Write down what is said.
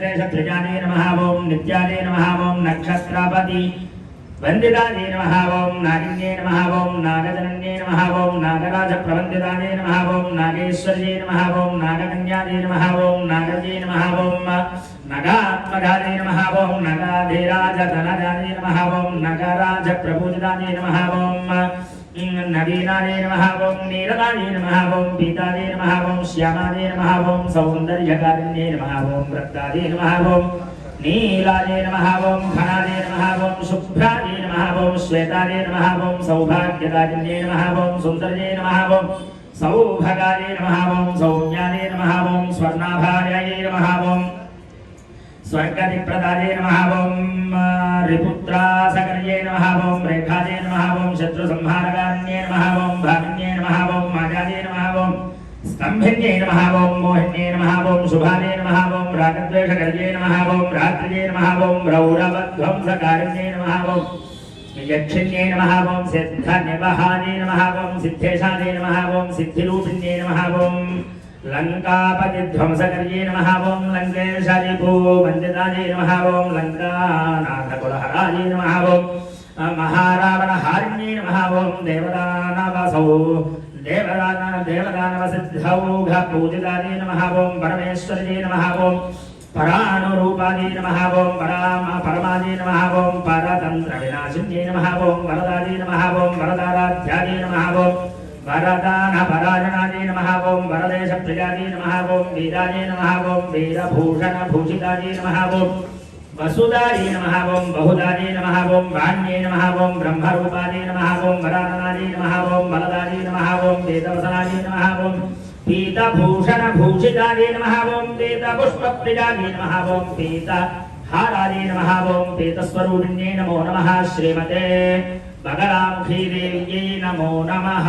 प्रजादे नमः ओं नित्यादे नमः ओं नक्षत्रपति वंदितादे नमः ओं नागिन्ये नमः ओं नागजनन्ये नमः ओं नागराज प्रवंदितादे नमः ओं नागेश्वर्ये नमः ओं नागकन्यादे नमः ओं नागजे नमः ओं नगात्मजादे नमः ओं नगाधीराज धनजादे नमः ओं नगराज प्रपूजितादे नमः ओं नवीनादे नमः ओं नीलदादे नमः ओं पीतादे नमः ओं श्यामादे नमः ओं सौन्दर्यकारिण्ये नमः ओं रक्तादे नमः ओं नीलादे नमः ओं घनादे नमः ओं शुभ्रादे नमः ओं श्वेतादे नमः ओं सौभाग्यदायिन्ये नमः ओं सुन्दर्ये नमः ओं सौभगादे नमः ओं सौम्यादे नमः ओं स्वर्णाभार्यायै नमः ओं स्वर्गदिप्रदादे नमः ओं रिपुत्रासकर्ये नमः ओं रेखादे नमः ओं शत्रुसंहारकारिण्ये नमः ओं भागिन्ये नमः ओं माजादे नमः ओं स्तंभिन्ये नमः ओं मोहिन्ये नमः ओं शुभादे नमः ओं रागद्वेषकर्ये नमः ओं रात्रिये नमः ओं रौरवध्वंसकारिण्ये नमः ओं यक्षिण्ये नमः ओं सिद्धनिवहादे नमः ओं सिद्धेशादे नमः ओं सिद्धिरूपिण्ये नमः ओं लंकापतिध्वंसकर्ये नमः ओं लंकेशादिभूवन्दितादे नमः ओं लंकानाथकुलहरादे नमः ओं महारावणहारिण्ये नमः ओं देवदानवसिद्धौघपूजितादे नमः ओं परमेश्वर्ये नमः ओं पराणुरूपादे नमः ओं परमादे नमः ओं परतन्त्रविनाशिन्ये नमः ओं वरदादे नमः ओं वरदाराध्यादे नमः ओं वरदानपरायणादे नमः ओं वरदेशप्रियादे नमः ओं वीरादे नमः ओं वीरभूषणभूषितादे नमः ओं वसुदादे नमः ओं बहुदादे नमः ओं वाण्ये नमः ओं ब्रह्मरूपादे नमः ओं वराननादे नमः ओं वरदादे नमः ओं वेदवसनादे नमः ओं पीतभूषणभूषितादे नमः ओं पीतपुष्पप्रियादे नमः ओं पीतहारादे नमः ओं पीतस्वरूपिण्ये नमो नमः श्रीमते बगलामुखी देव्यै नमो नमः।